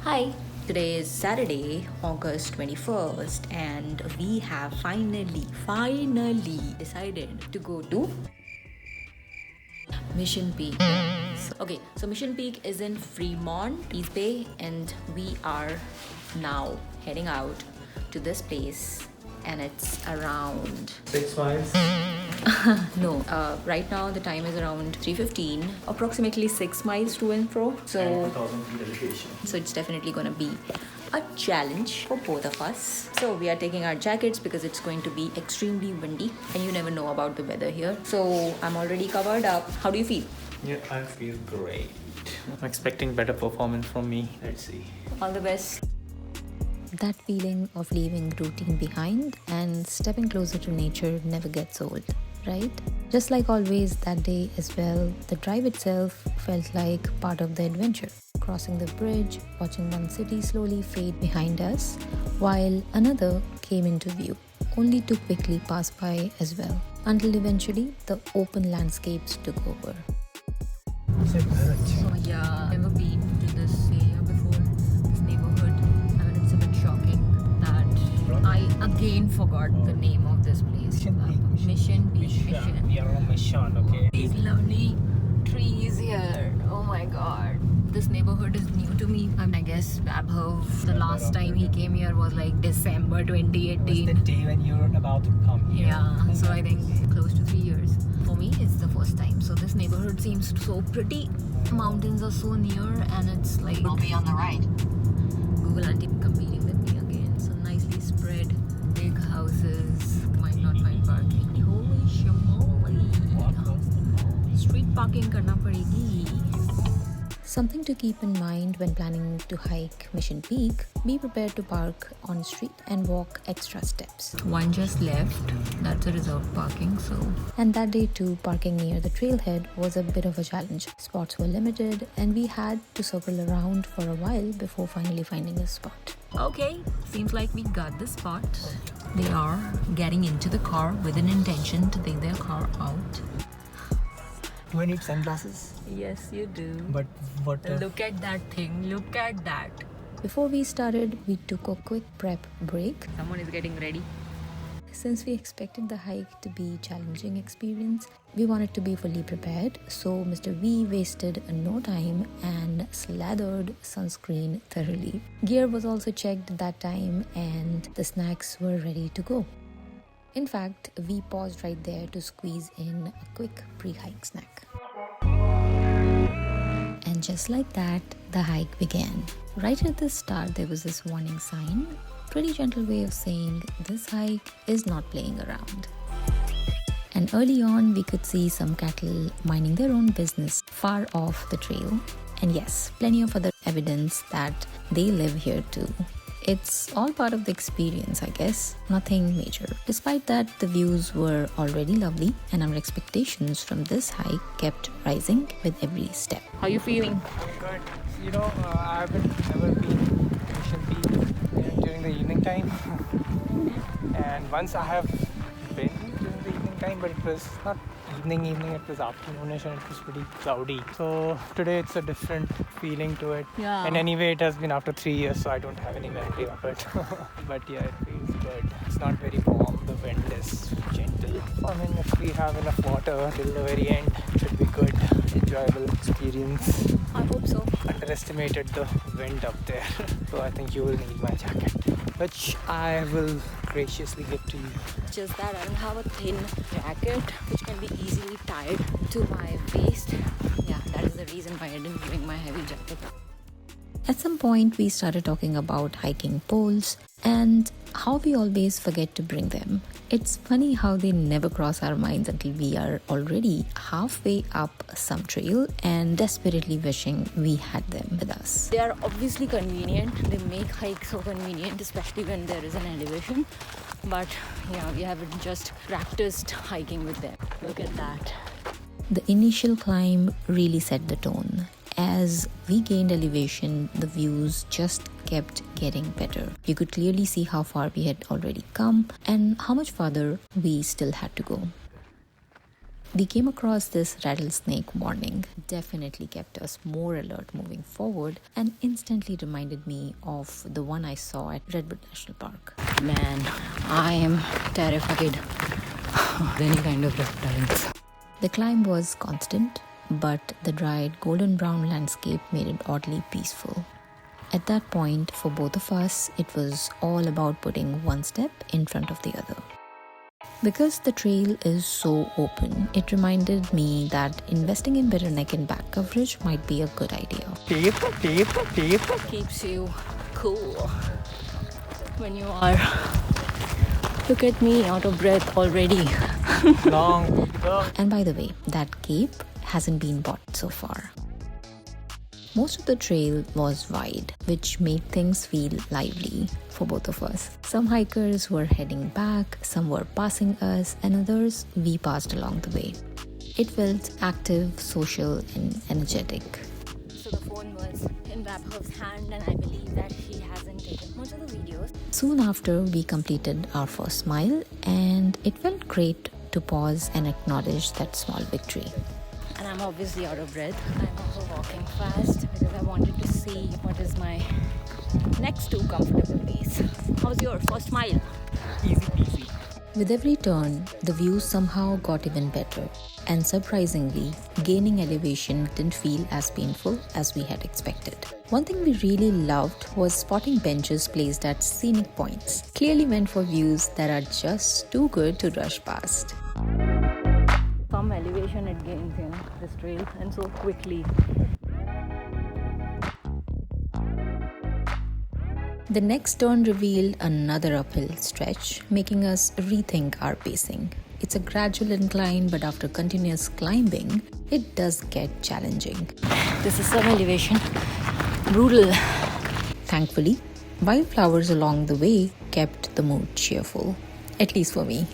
Hi, today is Saturday, August 21st, and we have finally decided to go to Mission Peak. So Mission Peak is in Fremont, East Bay, and we are now heading out to this place, and it's around 6 miles. no, right now the time is around 3:15, approximately 6 miles to and fro. So 2,000 feet elevation. So it's definitely gonna be a challenge for both of us. So we are taking our jackets because it's going to be extremely windy and you never know about the weather here. So I'm already covered up. How do you feel? Yeah, I feel great. I'm expecting better performance from me. Let's see. All the best. That feeling of leaving routine behind and stepping closer to nature never gets old, right? Just like always, that day as well, the drive itself felt like part of the adventure. Crossing the bridge, watching one city slowly fade behind us, while another came into view, only to quickly pass by as well, until eventually the open landscapes took over. So yeah, never been to this area before, this neighborhood. I mean, it's a bit shocking that I again forgot the name of this place. Mission Beach. We are on Mission, okay? These lovely trees here. Oh my god. This neighborhood is new to me. I mean, I guess Abhav, the last time he came here was like December 2018. It was the day when you were about to come here. Yeah, so I think close to 3 years. For me, it's the first time. So this neighborhood seems so pretty. Mountains are so near and it's like... Will be on the right. Google Auntie competing with me again. So nicely spread, big houses. Might not find parking. Holy shamoly. Street parking karna padegi. Something to keep in mind when planning to hike Mission Peak: be prepared to park on street and walk extra steps. One just left. That's a reserved parking, so... And that day too, parking near the trailhead was a bit of a challenge. Spots were limited and we had to circle around for a while before finally finding a spot. Okay, seems like we got the spot. They are getting into the car with an intention to take their car out. Do I need sunglasses? Yes, you do. But what? Look at that thing. Look at that. Before we started, we took a quick prep break. Someone is getting ready. Since we expected the hike to be a challenging experience, we wanted to be fully prepared, so Mr. V wasted no time and slathered sunscreen thoroughly. Gear was also checked that time and the snacks were ready to go. In fact, we paused right there to squeeze in a quick pre-hike snack. And just like that, the hike began. Right at the start, there was this warning sign, pretty gentle way of saying this hike is not playing around. And early on, we could see some cattle minding their own business far off the trail. And yes, plenty of other evidence that they live here too. It's all part of the experience, I guess. Nothing major. Despite that, the views were already lovely and our expectations from this hike kept rising with every step. How are you feeling? Good. You know, I haven't never been to Mission Peak during the evening time. And once I have been during the evening time, but it was not evening, it was afternoonish and it was pretty cloudy. So today it's a different feeling to it. Yeah. And anyway, it has been after 3 years, so I don't have any memory of it. But yeah, it feels good. It's not very warm, the wind is gentle. I mean, if we have enough water till the very end, it should be good, enjoyable experience. I hope so. Underestimated the wind up there, so I think you will need my jacket, which I will graciously give to you. Just that I don't have a thin jacket which can be easily tied to my waist. Yeah, that is the reason why I didn't bring my heavy jacket. At some point, we started talking about hiking poles and how we always forget to bring them. It's funny how they never cross our minds until we are already halfway up some trail and desperately wishing we had them with us. They are obviously convenient. They make hikes so convenient, especially when there is an elevation. But yeah, we haven't just practiced hiking with them. Look at that. The initial climb really set the tone. As we gained elevation, the views just kept getting better. You could clearly see how far we had already come and how much farther we still had to go. we came across this rattlesnake warning. Definitely kept us more alert moving forward and instantly reminded me of the one I saw at Redwood National Park. Man, I am terrified of any kind of reptiles. The climb was constant, but the dried golden brown landscape made it oddly peaceful. At that point, for both of us, it was all about putting one step in front of the other. Because the trail is so open, it reminded me that investing in better neck and back coverage might be a good idea. Tape. Keeps you cool when you are. Look at me, out of breath already. Long. And by the way, that cape hasn't been bought so far. Most of the trail was wide, which made things feel lively for both of us. Some hikers were heading back, some were passing us, and others we passed along the way. It felt active, social, and energetic. So the phone was in Vaibhav's hand, and I believe that he hasn't taken much of the videos. Soon after, we completed our first mile, and it felt great to pause and acknowledge that small victory. And I'm obviously out of breath. I'm also walking fast because I wanted to see what is my next to comfortable pace. How's your first mile? Easy peasy. With every turn, the view somehow got even better, and surprisingly, gaining elevation didn't feel as painful as we had expected. One thing we really loved was spotting benches placed at scenic points, clearly meant for views that are just too good to rush past. Some elevation it gains in this trail, and so quickly. The next turn revealed another uphill stretch, making us rethink our pacing. It's a gradual incline, but after continuous climbing, it does get challenging. This is some elevation. Brutal. Thankfully, wildflowers along the way kept the mood cheerful, at least for me.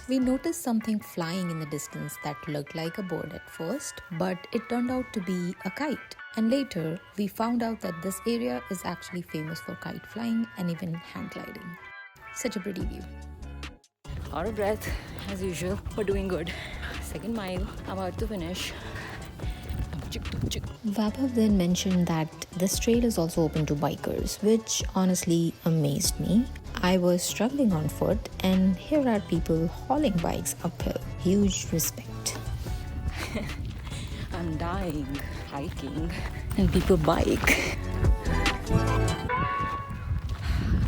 We noticed something flying in the distance that looked like a bird at first, but it turned out to be a kite. And later, we found out that this area is actually famous for kite flying and even hang gliding. Such a pretty view. Out of breath, as usual, but doing good. Second mile, about to finish. Vaibhav then mentioned that this trail is also open to bikers, which honestly amazed me. I was struggling on foot, and here are people hauling bikes uphill. Huge respect. I'm dying, hiking, and people bike.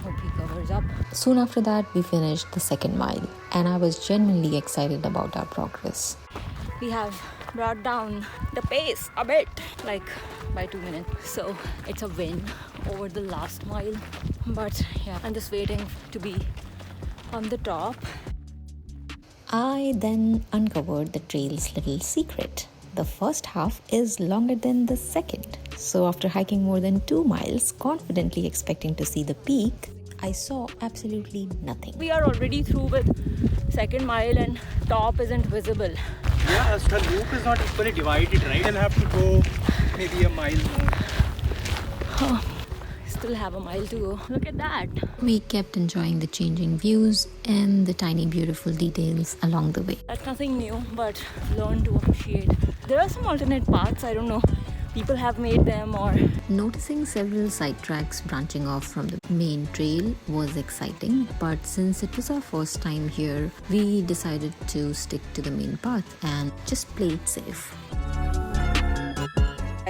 Hope he covers up. Soon after that, we finished the second mile, and I was genuinely excited about our progress. We have brought down the pace a bit, like by 2 minutes. So it's a win over the last mile. But yeah, I'm just waiting to be on the top. I then uncovered the trail's little secret. The first half is longer than the second. So after hiking more than 2 miles, confidently expecting to see the peak, I saw absolutely nothing. We are already through with second mile and top isn't visible. Yeah, the loop is not equally divided, right? I'll have to go maybe a mile more. Still have a mile to go. Look at that. We kept enjoying the changing views and the tiny beautiful details along the way. That's nothing new, but learn to appreciate. There are some alternate paths, I don't know. People have made them or... Noticing several side tracks branching off from the main trail was exciting, but since it was our first time here, we decided to stick to the main path and just play it safe.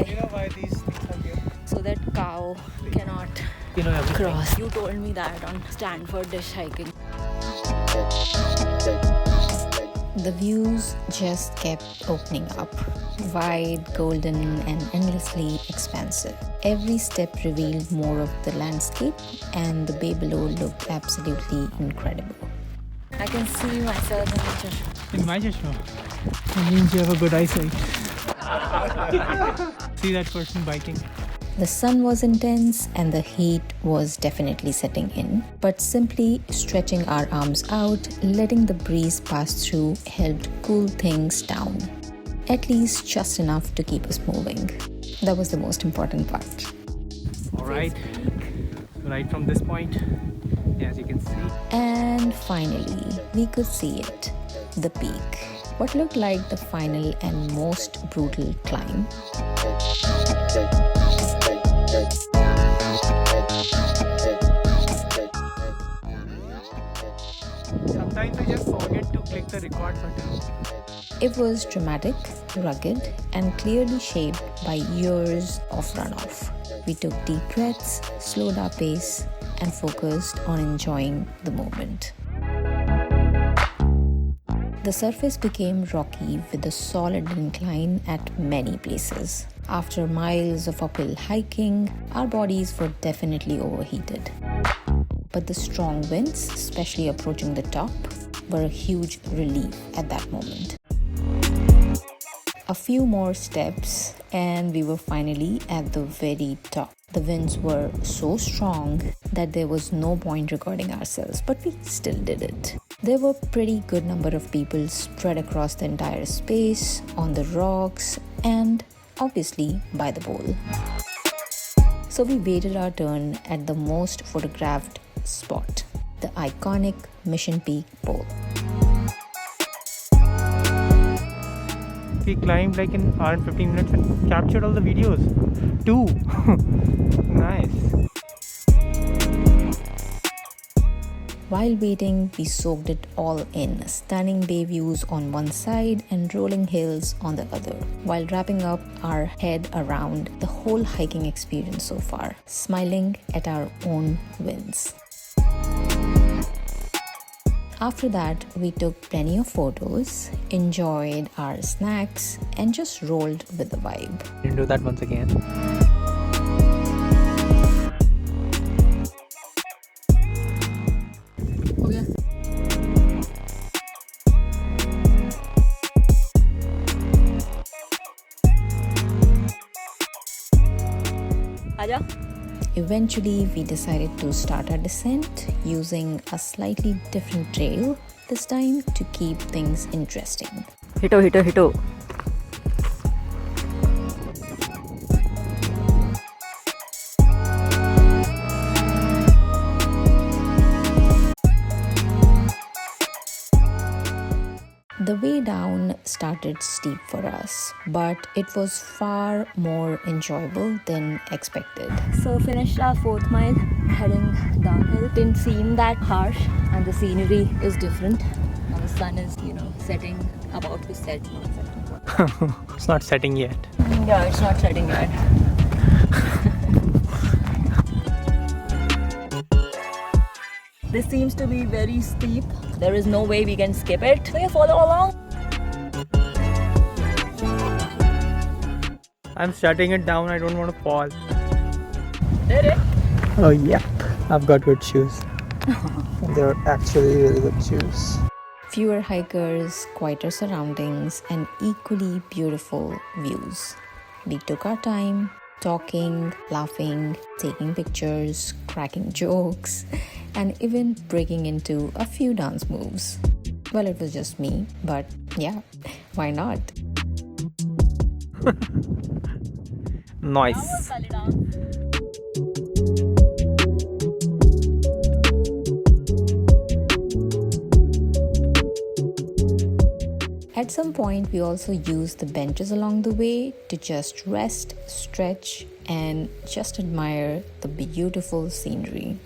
You know why these things are here? So that cow cannot cross. You told me that on Stanford dish hiking. The views just kept opening up, wide, golden, and endlessly expansive. Every step revealed more of the landscape, and the bay below looked absolutely incredible. I can see myself in the chashma. In my chashma? It means you have a good eyesight. See that person biking? The sun was intense and the heat was definitely setting in, but simply stretching our arms out, letting the breeze pass through helped cool things down. At least just enough to keep us moving. That was the most important part. Alright, right from this point, as you can see. And finally, we could see it, the peak. What looked like the final and most brutal climb. Sometimes I just forget to click the record button. It was dramatic, rugged, and clearly shaped by years of runoff. We took deep breaths, slowed our pace, and focused on enjoying the moment. The surface became rocky with a solid incline at many places. After miles of uphill hiking, our bodies were definitely overheated. But the strong winds, especially approaching the top, were a huge relief at that moment. A few more steps and we were finally at the very top. The winds were so strong that there was no point recording ourselves, but we still did it. There were a pretty good number of people spread across the entire space, on the rocks, and obviously by the bowl. So we waited our turn at the most photographed spot, the iconic Mission Peak Bowl. We climbed like an hour and 15 minutes and captured all the videos too. Nice. While waiting, we soaked it all in, stunning bay views on one side and rolling hills on the other, while wrapping up our head around the whole hiking experience so far, smiling at our own wins. After that, we took plenty of photos, enjoyed our snacks, and just rolled with the vibe. Didn't do that once again. Okay. Aja. Eventually, we decided to start our descent using a slightly different trail, this time to keep things interesting. Hito. The way down started steep for us, but it was far more enjoyable than expected. So finished our 4th mile, heading downhill. Didn't seem that harsh and the scenery is different. Now the sun is, setting, about to set, not setting. It's not setting yet. Yeah, it's not setting yet. This seems to be very steep. There is no way we can skip it. So you follow along. I'm shutting it down. I don't want to fall. Did it? Oh, yeah. I've got good shoes. They're actually really good shoes. Fewer hikers, quieter surroundings, and equally beautiful views. We took our time, talking, laughing, taking pictures, cracking jokes, and even breaking into a few dance moves. Well, it was just me, but yeah, why not? Nice. At some point, we also used the benches along the way to just rest, stretch, and just admire the beautiful scenery.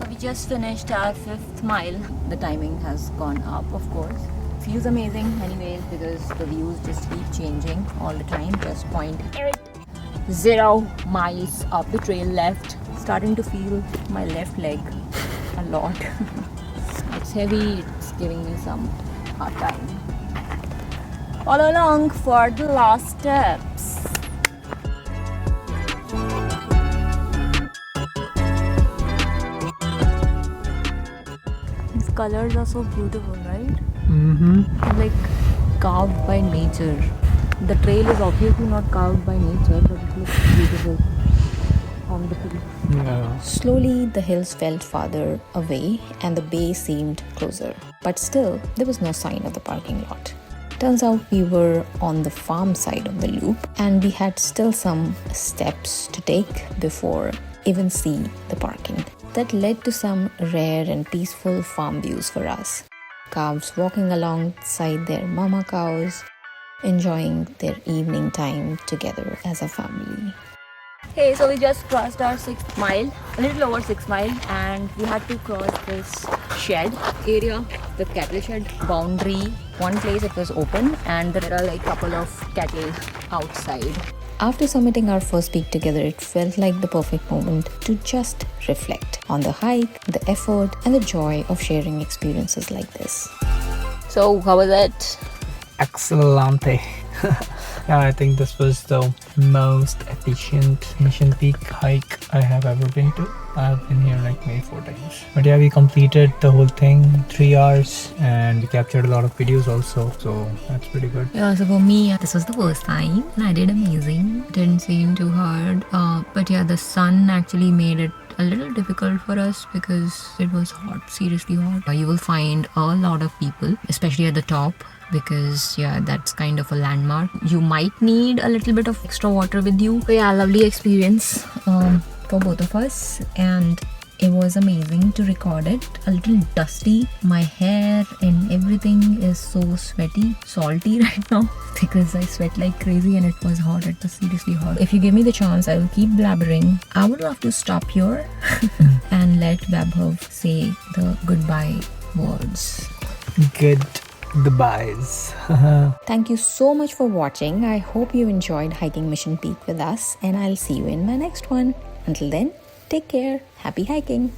We just finished our 5th mile. The timing has gone up, of course. Feels amazing anyways because the views just keep changing all the time. Just 0 miles up the trail left. Starting to feel my left leg a lot. It's heavy, it's giving me some hard time. Follow along for the last steps. These colors are so beautiful, right? Like carved by nature. The trail is obviously not carved by nature, but it looks beautiful on the peak. Yeah. Slowly, the hills felt farther away and the bay seemed closer. But still, there was no sign of the parking lot. Turns out we were on the farm side of the loop and we had still some steps to take before even see the parking. that led to some rare and peaceful farm views for us. Calves walking alongside their mama cows, enjoying their evening time together as a family. Hey, so we just crossed our 6th mile, a little over 6 mile, and we had to cross this shed area, the cattle shed boundary. One place it was open, and there are like a couple of cattle outside. After summiting our first peak together, it felt like the perfect moment to just reflect on the hike, the effort, and the joy of sharing experiences like this. So, how was it? Excellente. Yeah, I think this was the most efficient Mission Peak hike I have ever been to. I've been here like maybe 4 times. But yeah, we completed the whole thing in 3 hours and we captured a lot of videos also. So that's pretty good. Yeah, so for me, this was the first time and I did amazing. Didn't seem too hard. But yeah, the sun actually made it a little difficult for us because it was hot, seriously hot. You will find a lot of people, especially at the top, because yeah, that's kind of a landmark. You might need a little bit of extra water with you. So yeah, lovely experience for both of us, and it was amazing to record it. A little dusty, my hair and everything is so sweaty, salty right now because I sweat like crazy and it was hot. It was seriously hot. If you give me the chance, I will keep blabbering. I would love to stop here and let Vaibhav say the goodbye words. Goodbyes. Thank you so much for watching. I hope you enjoyed hiking Mission Peak with us, and I'll see you in my next one. Until then, take care. Happy hiking.